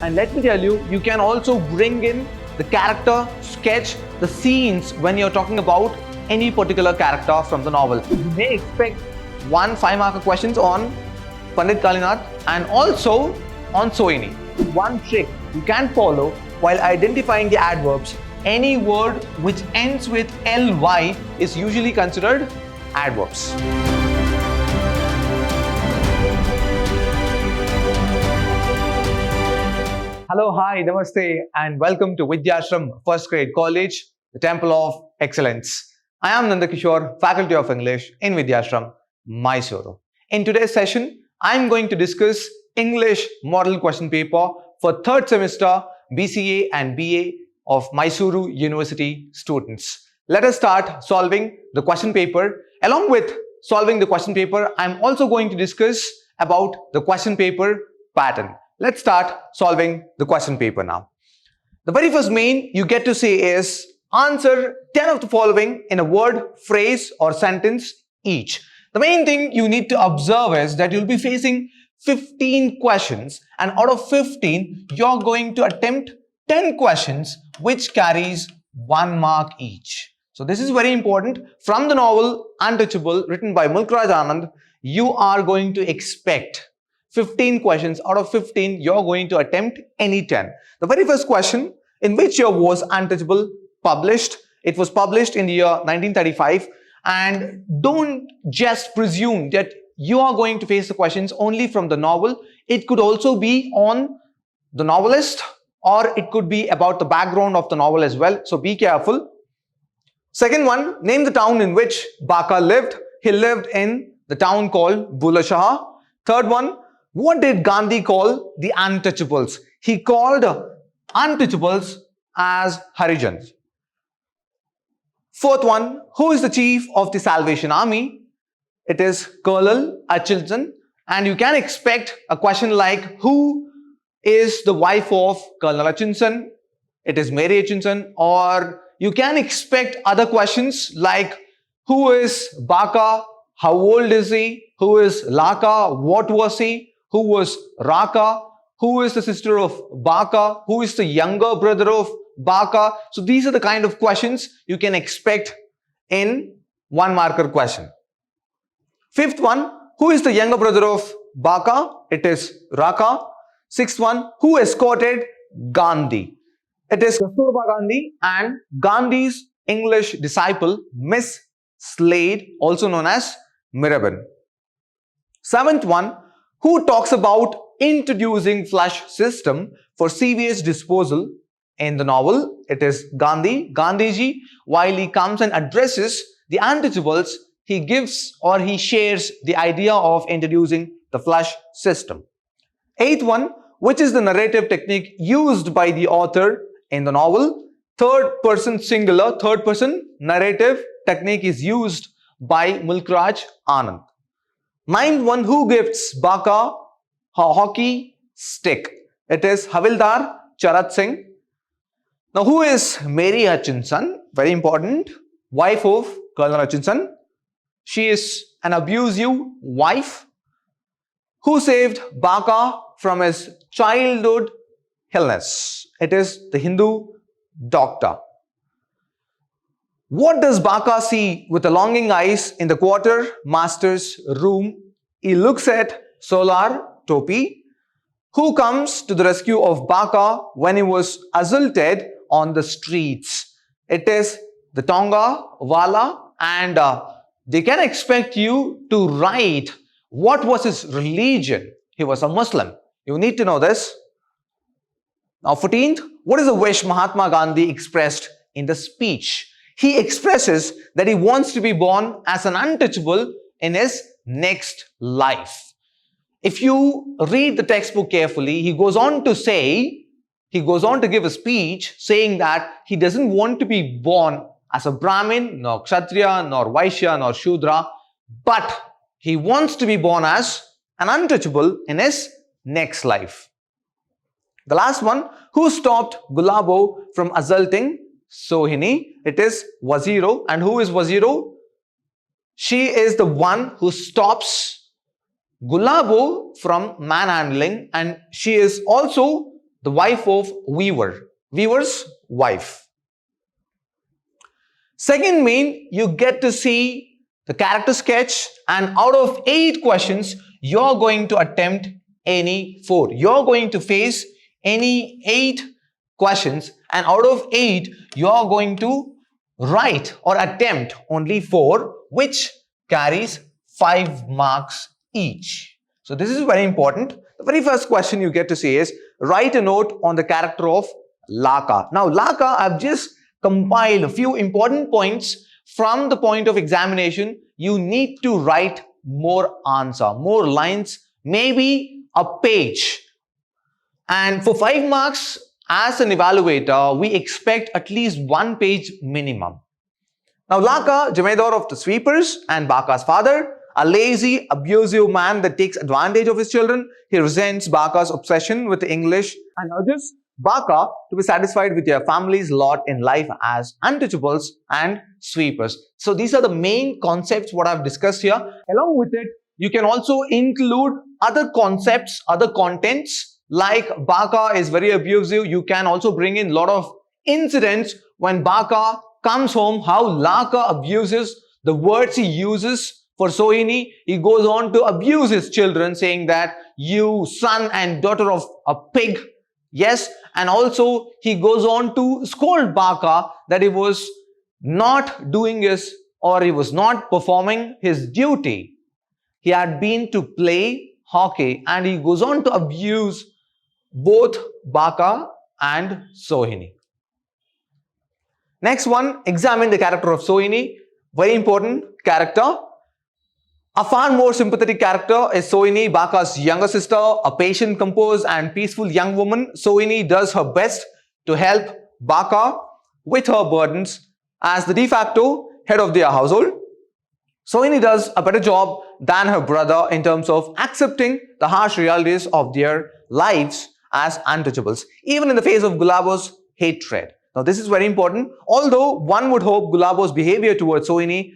And let me tell you, you can also bring in the character, sketch, the scenes when you're talking about any particular character from the novel. You may expect 1 5-marker questions on Pandit Kalinath and also on Sohini. One trick you can follow while identifying the adverbs, any word which ends with ly is usually considered adverbs. Hello, hi, namaste, and welcome to Vidhyaashram First Grade College, the Temple of Excellence. I am Nandakishore, Faculty of English in Vidhyaashram, MYSURU. In today's session, I am going to discuss English Model Question Paper for 3rd semester B.C.A and B.A of MYSURU University students. Let us start solving the question paper. Along with solving the question paper, I am also going to discuss about the question paper pattern. Let's start solving the question paper now. The very first main you get to say is answer 10 of the following in a word, phrase or sentence each. The main thing you need to observe is that you'll be facing 15 questions, and out of 15 you're going to attempt 10 questions which carries 1 mark each. So this is very important. From the novel Untouchable written by Mulkraj Anand, you are going to expect 15 questions. Out of 15 you're going to attempt any 10. The very first question, in which year was Untouchable published? It was published in the year 1935, and don't just presume that you are going to face the questions only from the novel. It could also be on the novelist, or it could be about the background of the novel as well. So be careful. Second one, name the town in which Baka lived. He lived in the town called Bulleh Shah. Third one, what did Gandhi call the untouchables? He called untouchables as Harijans. Fourth one, who is the chief of the Salvation Army? It is Colonel Acheson. And you can expect a question like, who is the wife of Colonel Acheson? It is Mary Acheson. Or you can expect other questions like, who is Baka? How old is he? Who is Laka? What was he? Who was Raka? Who is the sister of Baka? Who is the younger brother of Baka? So these are the kind of questions you can expect in 1 marker question. Fifth one, who is the younger brother of Baka? It is Raka. Sixth one, who escorted Gandhi? It is Kasturba Gandhi and Gandhi's English disciple, Miss Slade, also known as Mirabin. Seventh one, who talks about introducing flush system for sewage disposal in the novel? It is Gandhi. Gandhiji, while he comes and addresses the untouchables, he gives or he shares the idea of introducing the flush system. Eighth one, which is the narrative technique used by the author in the novel? Third person singular, third person narrative technique is used by Mulkraj Anand. Ninth one, who gifts Baka a hockey stick? It is Havildar Charat Singh. Now, who is Mary Hutchinson? Very important. Wife of Colonel Hutchinson. She is an abusive wife. Who saved Baka from his childhood illness? It is the Hindu doctor. What does Baka see with the longing eyes in the quartermaster's room? He looks at Solar Topi, who comes to the rescue of Baka when he was assaulted on the streets. It is the Tonga Wala, and they can expect you to write what was his religion. He was a Muslim. You need to know this. Now, 14th, what is the wish Mahatma Gandhi expressed in the speech? He expresses that he wants to be born as an untouchable in his next life. If you read the textbook carefully, he goes on to give a speech saying that he doesn't want to be born as a Brahmin, nor Kshatriya, nor Vaishya, nor Shudra, but he wants to be born as an untouchable in his next life. The last one, who stopped Gulab from assaulting Sohini? It is Waziro. And who is Waziro? She is the one who stops Gulab from manhandling, and she is also the wife of weaver, weaver's wife. Second main, you get to see the character sketch, and out of 8 questions, you're going to attempt any 4. You're going to face any 8 questions, and out of 8, you're going to write or attempt only 4, which carries 5 marks each. So this is very important. The very first question you get to see is, write a note on the character of Laka. Now Laka, I've just compiled a few important points. From the point of examination, you need to write more answer, more lines, maybe a page. And for 5 marks, as an evaluator, we expect at least 1 page minimum. Now Laka, Jamaidar of the sweepers and Baka's father, a lazy, abusive man that takes advantage of his children. He resents Baka's obsession with English and urges Baka to be satisfied with their family's lot in life as untouchables and sweepers. So these are the main concepts what I've discussed here. Along with it, you can also include other concepts, other contents, like Baka is very abusive. You can also bring in a lot of incidents when Baka comes home, how Laka abuses the words he uses. For Sohini, he goes on to abuse his children, saying that you son and daughter of a pig. Yes, and also he goes on to scold Baka that he was not doing his, or he was not performing his duty. He had been to play hockey, and he goes on to abuse both Baka and Sohini. Next one, examine the character of Sohini. Very important character. A far more sympathetic character is Sohini, Baka's younger sister, a patient, composed and peaceful young woman. Sohini does her best to help Baka with her burdens as the de facto head of their household. Sohini does a better job than her brother in terms of accepting the harsh realities of their lives as untouchables, even in the face of Gulab's hatred. Now this is very important. Although one would hope Gulab's behavior towards Sohini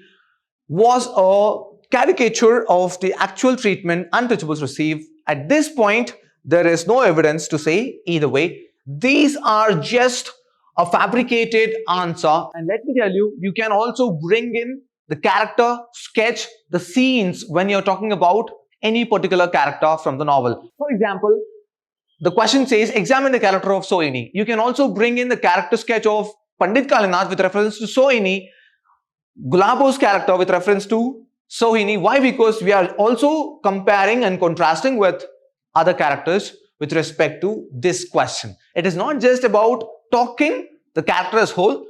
was a caricature of the actual treatment untouchables receive, at this point there is no evidence to say either way. These are just a fabricated answer, and let me tell you, you can also bring in the character sketch, the scenes when you're talking about any particular character from the novel. For example, the question says, examine the character of Sohini. You can also bring in the character sketch of Pandit Kalinath with reference to Sohini, Gulab's character with reference to Sohini. Why? Because we are also comparing and contrasting with other characters with respect to this question. It is not just about talking the character as whole.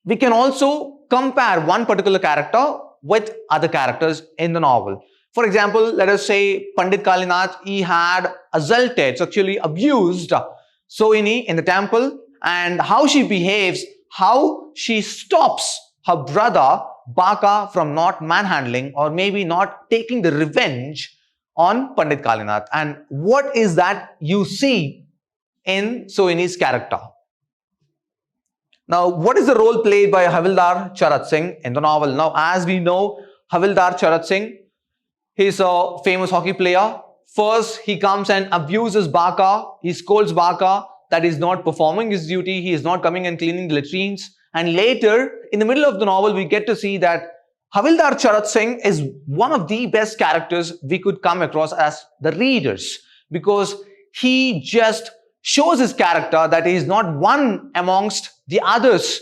We can also compare one particular character with other characters in the novel. For example, let us say Pandit Kalinath, he had assaulted, sexually abused Sohini in the temple, and how she behaves, how she stops her brother Baka from not manhandling or maybe not taking the revenge on Pandit Kalinath. And what is that you see in Sohini's character? Now, what is the role played by Havildar Charat Singh in the novel? Now, as we know, Havildar Charat Singh, he's a famous hockey player. First, he comes and abuses Baka. He scolds Baka that he's not performing his duty. He is not coming and cleaning the latrines. And later, in the middle of the novel, we get to see that Havildar Charat Singh is one of the best characters we could come across as the readers, because he just shows his character that he is not one amongst the others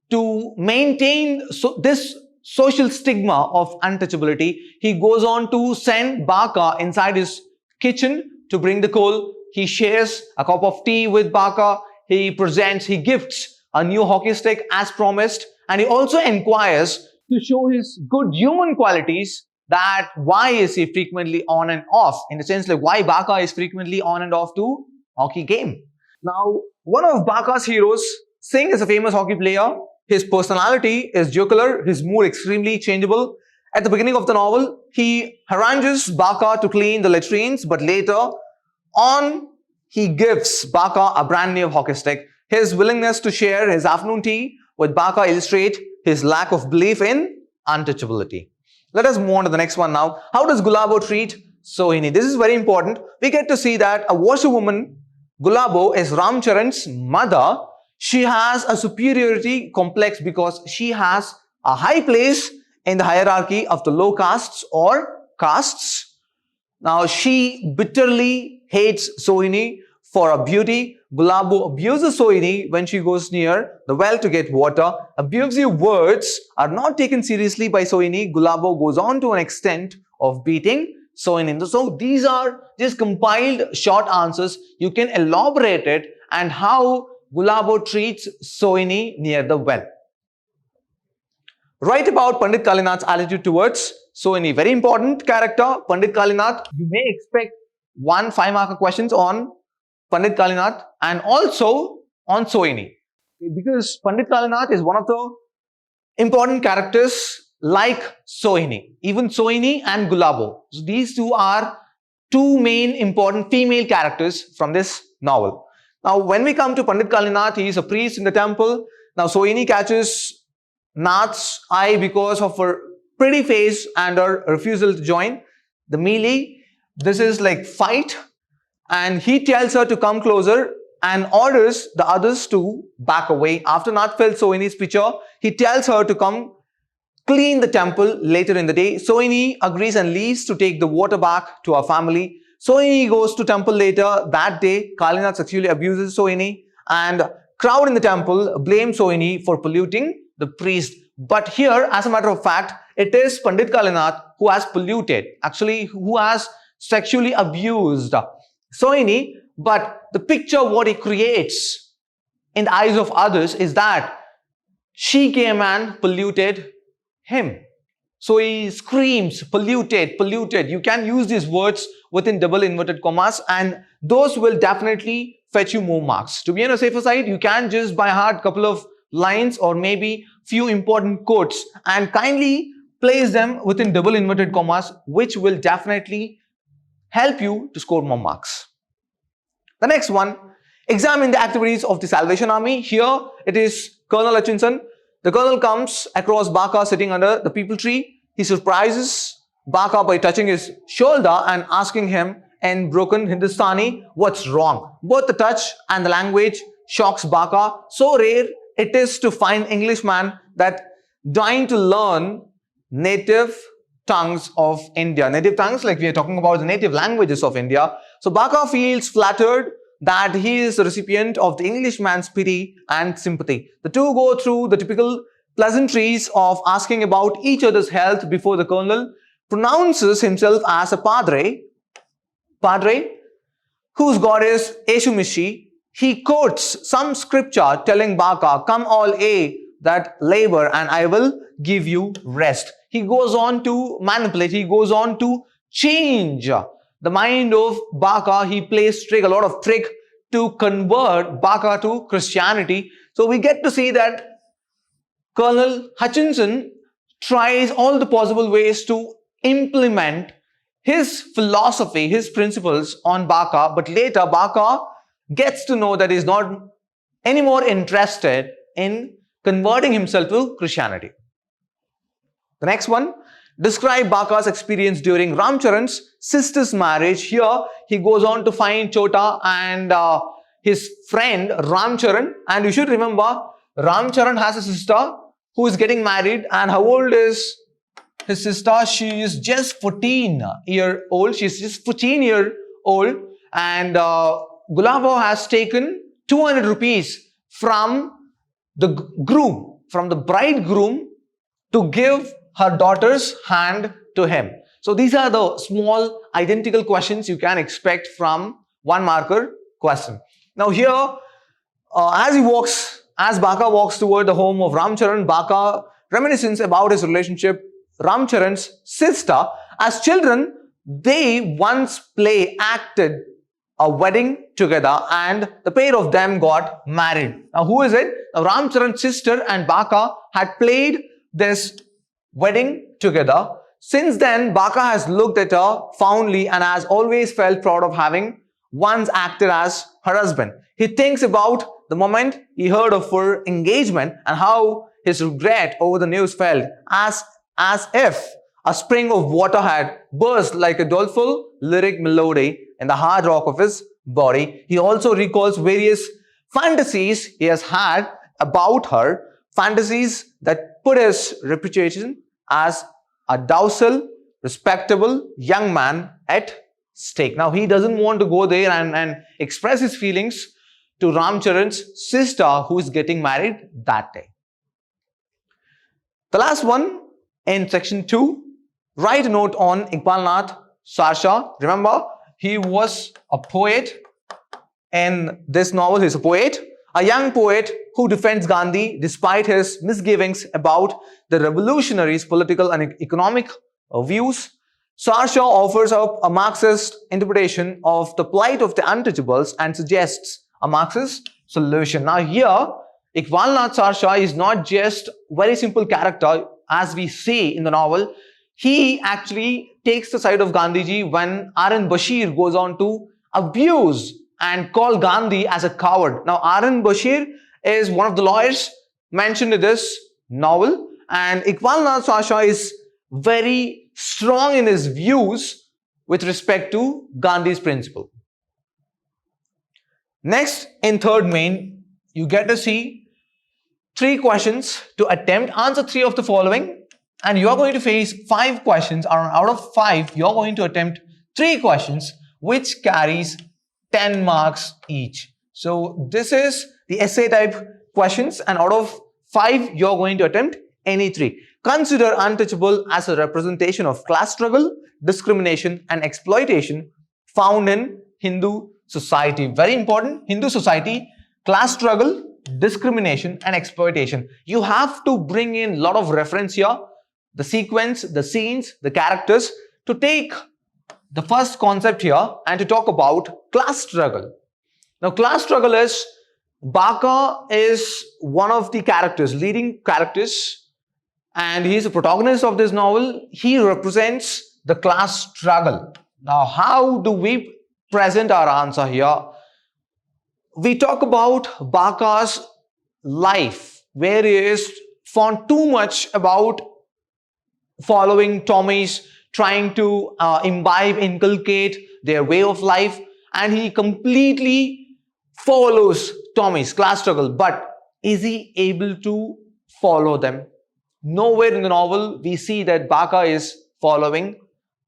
to maintain this social stigma of untouchability. He goes on to send Baka inside his kitchen to bring the coal. He shares a cup of tea with Baka. He gifts a new hockey stick as promised, and he also inquires to show his good human qualities, that why is he frequently on and off, in the sense like why Baka is frequently on and off to hockey game. Now, one of Baka's heroes, Singh, is a famous hockey player. His personality is jocular, his mood extremely changeable. At the beginning of the novel, he harangues Baka to clean the latrines, but later on, he gives Baka a brand new hockey stick. His willingness to share his afternoon tea with Baka illustrate his lack of belief in untouchability. Let us move on to the next one now. How does Gulab treat Sohini? This is very important. We get to see that a washerwoman Gulabo is Ramcharan's mother. She has a superiority complex because she has a high place in the hierarchy of the low castes or castes. Now, she bitterly hates Sohini for her beauty. Gulabo abuses Sohini when she goes near the well to get water. Abusive words are not taken seriously by Sohini. Gulabo goes on to an extent of beating Sohini. So, these are just compiled short answers. You can elaborate it and how Gulabo treats Sohini near the well. Write about Pandit Kalinath's attitude towards Sohini. Very important character, Pandit Kalinath. You may expect 1 5-marker questions on Pandit Kalinath and also on Sohini. Because Pandit Kalinath is one of the important characters like Sohini. Even Sohini and Gulabo. So these two are two main important female characters from this novel. Now, when we come to Pandit Kalinath, he is a priest in the temple. Now, Sohini catches Nath's eye because of her pretty face and her refusal to join the melee. This is like fight, and he tells her to come closer and orders the others to back away. After Nath felt Sohini's picture, he tells her to come clean the temple later in the day. Sohini agrees and leaves to take the water back to her family. Sohini goes to temple later that day. Kalinath sexually abuses Sohini, and crowd in the temple blame Sohini for polluting the priest. But here, as a matter of fact, it is Pandit Kalinath who has polluted, actually who has sexually abused Sohini. But the picture what he creates in the eyes of others is that she-K-man polluted him. So he screams, polluted, polluted. You can use these words within double inverted commas and those will definitely fetch you more marks. To be on a safer side, you can just by heart couple of lines or maybe few important quotes and kindly place them within double inverted commas, which will definitely help you to score more marks. The next one, examine the activities of the Salvation Army. Here it is Colonel Hutchinson. The colonel comes across Baka sitting under the peepal tree. He surprises Baka by touching his shoulder and asking him in broken Hindustani, what's wrong? Both the touch and the language shocks Baka. So rare it is to find Englishman that dying to learn native tongues of India. Native tongues, like we are talking about the native languages of India. So Baka feels flattered that he is the recipient of the Englishman's pity and sympathy. The two go through the typical pleasantries of asking about each other's health before the colonel pronounces himself as a padre, whose god is Eshumishi. He quotes some scripture telling Baka, come all A, that labor and I will give you rest. He goes on to manipulate, he goes on to change the mind of Baka. He plays a lot of trick to convert Baka to Christianity. So we get to see that Colonel Hutchinson tries all the possible ways to implement his philosophy, his principles on Baka, but later Baka gets to know that he's not anymore interested in converting himself to Christianity. The next one, describe Baka's experience during Ramacharan's sister's marriage. Here, he goes on to find Chota and his friend Ramacharan. And you should remember, Ramacharan has a sister who is getting married. And how old is his sister? She is just 14-year-old. She's just 14-year-old. And Gulab has taken 200 rupees from the groom, from the bridegroom, to give her daughter's hand to him. So these are the small identical questions you can expect from 1-marker question. Now here, as Baka walks toward the home of Ramacharan, Baka reminisces about his relationship with Ramacharan's sister. As children, they once acted a wedding together and the pair of them got married. Now who is it? Now Ramacharan's sister and Baka had played this wedding together. Since then, Baka has looked at her fondly and has always felt proud of having once acted as her husband. He thinks about the moment he heard of her engagement and how his regret over the news felt, as if a spring of water had burst like a doleful lyric melody in the hard rock of his body. He also recalls various fantasies he has had about her, fantasies that put his reputation as a docile, respectable young man at stake. Now, he doesn't want to go there and express his feelings to Ramacharan's sister who is getting married that day. The last one in section 2, write a note on Iqbal Nath Sarsha. Remember, he was a poet in this novel. He's a poet, a young poet who defends Gandhi despite his misgivings about the revolutionaries' political and economic views. Sarsha offers up a Marxist interpretation of the plight of the untouchables and suggests a Marxist solution. Now here, Iqbal Nath Sarsha is not just a very simple character as we see in the novel. He actually takes the side of Gandhiji when R.N. Bashir goes on to abuse and call Gandhi as a coward. Now, R.N. Bashir is one of the lawyers mentioned in this novel, and Iqbal Nath Sarsha is very strong in his views with respect to Gandhi's principle. Next, in third main, you get to see 3 questions to attempt. Answer 3 of the following, and you are going to face 5 questions. Out of 5, you are going to attempt 3 questions which carries 10 marks each. So this is the essay type questions, and out of 5, you are going to attempt any 3. Consider untouchable as a representation of class struggle, discrimination and exploitation found in Hindu society. Very important. Hindu society, class struggle, discrimination and exploitation. You have to bring in a lot of reference here, the sequence, the scenes, the characters, to take the first concept here and to talk about class struggle. Now, class struggle is, Baka is one of the characters, leading characters, and he is a protagonist of this novel. He represents the class struggle. Now, how do we present our answer here? We talk about Baka's life, where he is fond too much about following Tommy's, trying to inculcate their way of life, and he completely follows Tommy's class struggle. But is he able to follow them? Nowhere in the novel we see that Baka is following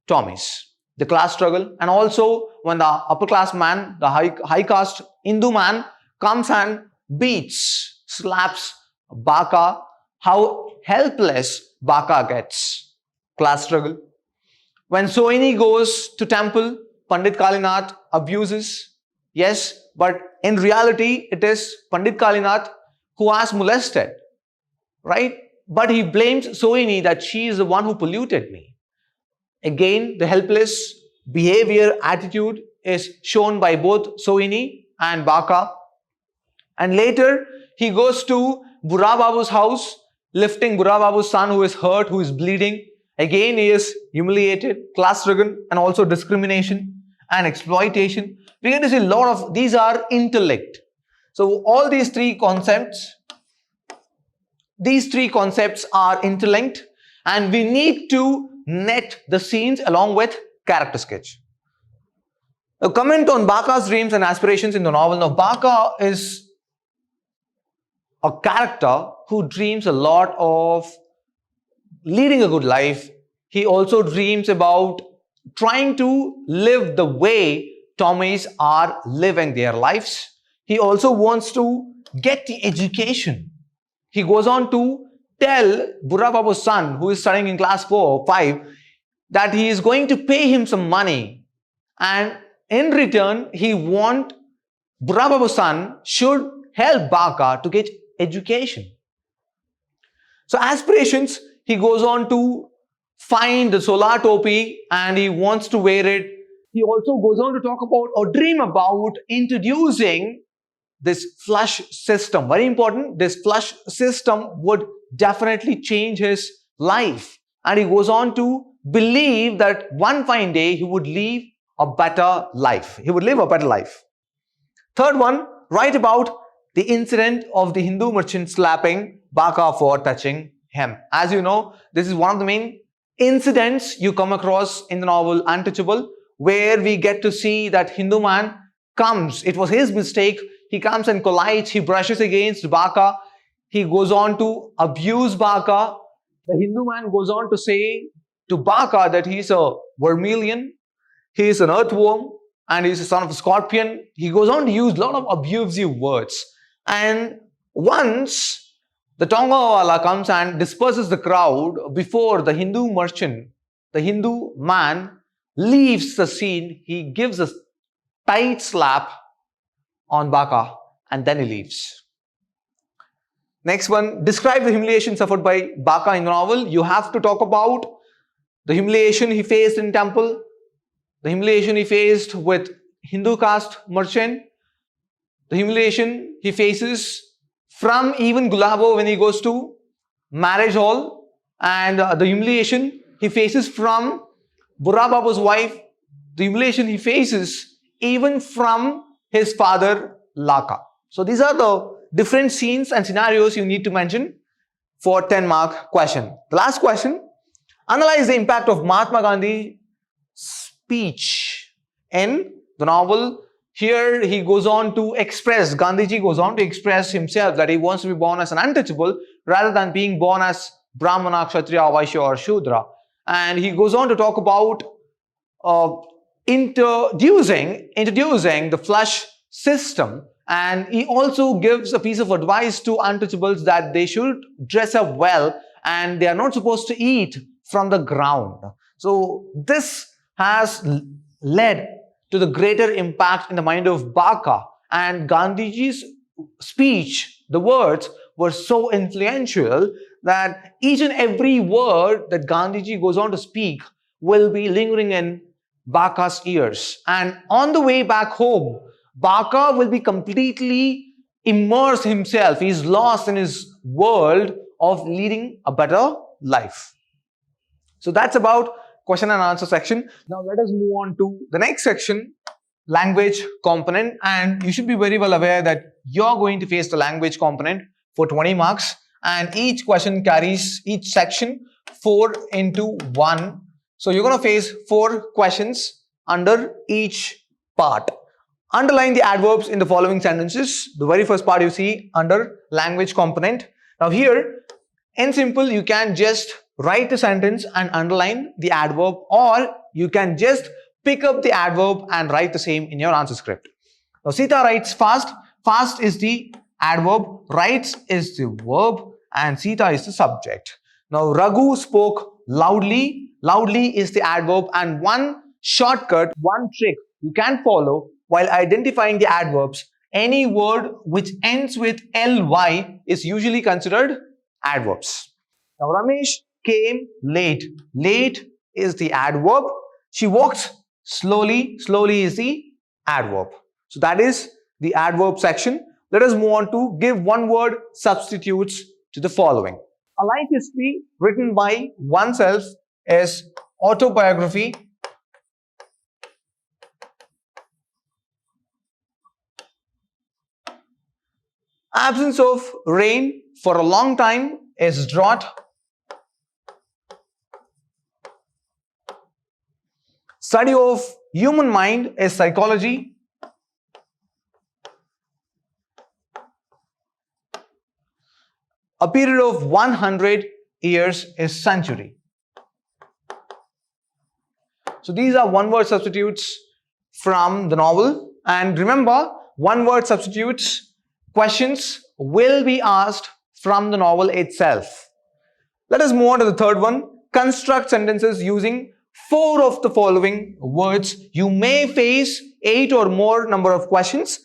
Tommy's, the class struggle. And also when the upper class man, the high caste Hindu man comes and beats, slaps Baka, how helpless Baka gets. Class struggle. When Sohini goes to temple, Pandit Kalinath abuses. Yes, but in reality it is Pandit Kalinath who has molested, right? But he blames Sohini that she is the one who polluted me. Again, the helpless behavior, attitude is shown by both Sohini and Baka. And later, he goes to Burra Babu's house, lifting Burra Babu's son who is hurt, who is bleeding. Again, he is humiliated, class struggle, and also discrimination and exploitation. We get to see a lot of these are intellect. So all these 3 concepts, are interlinked, and we need to net the scenes along with character sketch. A comment on Baka's dreams and aspirations in the novel. Now, Baka is a character who dreams a lot of leading a good life. He also dreams about trying to live the way Tommies are living their lives. He also wants to get the education. He goes on to tell Burra Babu's son, who is studying in class 4 or 5, that he is going to pay him some money, and in return he wants Burra Babu's son should help Baka to get education. So aspirations, he goes on to find the solar topi and he wants to wear it. He also goes on to talk about or dream about introducing this flush system. Very important, this flush system would definitely change his life. And he goes on to believe that one fine day he would live a better life. He would live a better life. Third one, write about the incident of the Hindu merchant slapping Baka for touching him. As you know, this is one of the main incidents you come across in the novel Untouchable, where we get to see that Hindu man comes, it was his mistake. He comes and collides, he brushes against Baka. He goes on to abuse Baka. The Hindu man goes on to say to Baka that he's a vermilion, he is an earthworm, and he's a son of a scorpion. He goes on to use a lot of abusive words. And once the Tongawala comes and disperses the crowd before the Hindu merchant, the Hindu man leaves the scene, he gives a tight slap on Baka and then he leaves. Next one, describe the humiliation suffered by Baka in the novel. You have to talk about the humiliation he faced in temple, the humiliation he faced with Hindu caste merchant, the humiliation he faces from even Gulab when he goes to marriage hall, and the humiliation he faces from Burra Babu's wife, the humiliation he faces even from his father Laka. So these are the different scenes and scenarios you need to mention for 10-mark question. The last question, analyze the impact of Mahatma Gandhi's speech in the novel. Here he goes on to express, Gandhiji goes on to express himself that he wants to be born as an untouchable rather than being born as Brahmana, Kshatriya, Vaishya or Shudra. And he goes on to talk about introducing the flush system, and he also gives a piece of advice to untouchables that they should dress up well and they are not supposed to eat from the ground. So this has led to the greater impact in the mind of Baka, and Gandhiji's speech, the words were so influential that each and every word that Gandhiji goes on to speak will be lingering in Baka's ears. And on the way back home, Baka will be completely immersed himself. He's lost in his world of leading a better life. So that's about question and answer section. Now let us move on to the next section, language component. And you should be very well aware that you're going to face the language component for 20 marks. And each question carries each section 4 into 1. So you're going to face 4 questions under each part. Underline the adverbs in the following sentences. The very first part you see under language component. Now here, in simple, you can just write the sentence and underline the adverb, or you can just pick up the adverb and write the same in your answer script. Now Sita writes fast. Fast is the adverb, writes is the verb, and Sita is the subject. Now Raghu spoke loudly. Loudly is the adverb, and one shortcut, one trick you can follow while identifying the adverbs. Any word which ends with ly is usually considered adverbs. Now Ramesh came late. Late is the adverb. She walks slowly. Slowly is the adverb. So that is the adverb section. Let us move on to give one word substitutes to the following. A life history written by oneself is autobiography. Absence of rain for a long time is drought. Study of human mind is psychology. A period of 100 years is century. So these are one-word substitutes from the novel. And remember, one-word substitutes questions will be asked from the novel itself. Let us move on to the third one. Construct sentences using 4 of the following words. You may face 8 or more number of questions.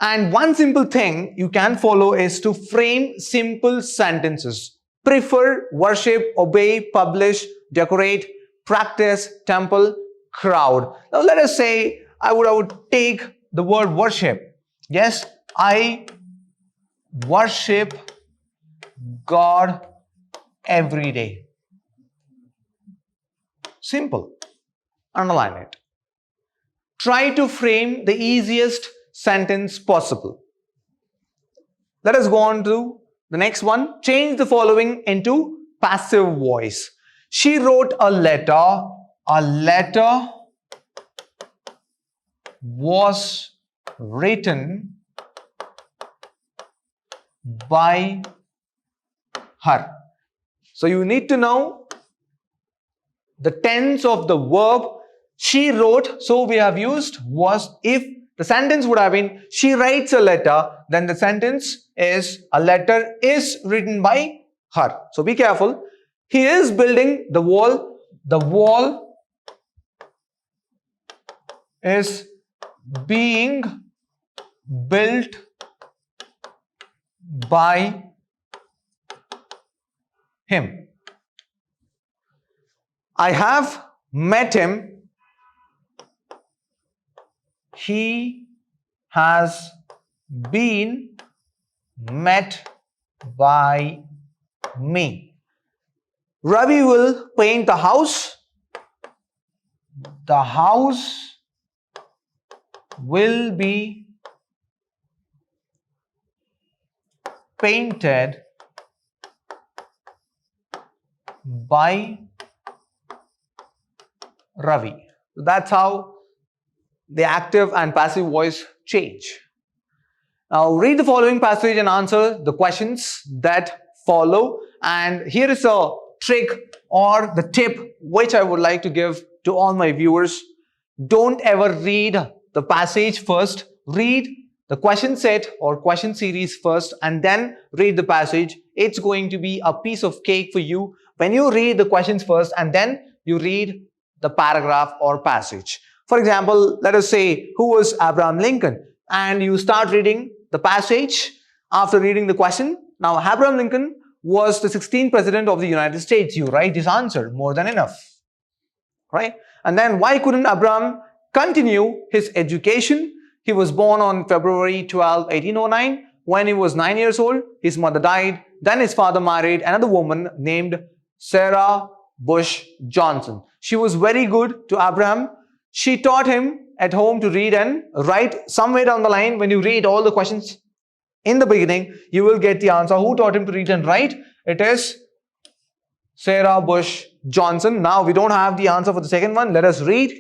And one simple thing you can follow is to frame simple sentences. Prefer, worship, obey, publish, decorate, practice, temple, crowd. Now let us say I would take the word worship. Yes, I worship God every day. Simple. Underline it. Try to frame the easiest sentence possible. Let us go on to the next one. Change the following into passive voice. She wrote a letter. A letter was written by her. So you need to know the tense of the verb she wrote. So we have used was. If the sentence would have been she writes a letter, then the sentence is a letter is written by her. So be careful. He is building the wall. The wall is being built by him. I have met him. He has been met by me. Ravi will paint the house. The house will be painted by Ravi. That's how the active and passive voice change. Now read the following passage and answer the questions that follow. And here is a trick or the tip which I would like to give to all my viewers. Don't ever read the passage first. Read the question set or question series first and then read the passage. It's going to be a piece of cake for you when you read the questions first and then you read the paragraph or passage. For example, let us say, who was Abraham Lincoln? And you start reading the passage after reading the question. Now, Abraham Lincoln was the 16th president of the United States. You write this answer, more than enough. Right? And then, why couldn't Abraham continue his education? He was born on February 12, 1809. When he was 9 years old, his mother died. Then his father married another woman named Sarah Bush Johnson. She was very good to Abraham. She taught him at home to read and write. Somewhere down the line, when you read all the questions in the beginning, you will get the answer. Who taught him to read and write? It is Sarah Bush Johnson. Now, we don't have the answer for the second one. Let us read.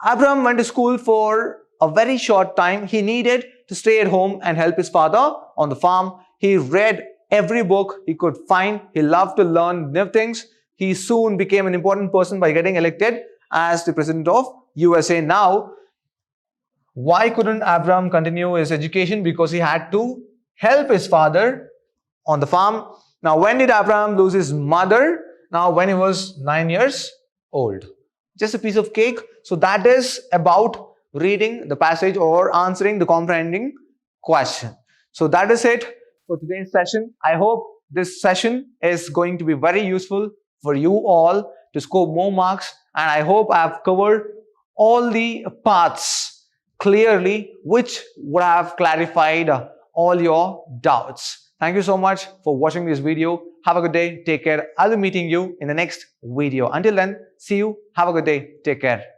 Abraham went to school for a very short time. He needed to stay at home and help his father on the farm. He read every book he could find. He loved to learn new things. He soon became an important person by getting elected as the president of USA. Now, why couldn't Abraham continue his education? Because he had to help his father on the farm. Now, when did Abraham lose his mother? Now, when he was 9 years old. Just a piece of cake. So that is about reading the passage or answering the comprehending question. So that is it for today's session. I hope this session is going to be very useful for you all to score more marks, and I hope I have covered all the paths clearly, which would have clarified all your doubts. Thank you so much for watching this video. Have a good day. Take care. I'll be meeting you in the next video. Until then, see you. Have a good day. Take care.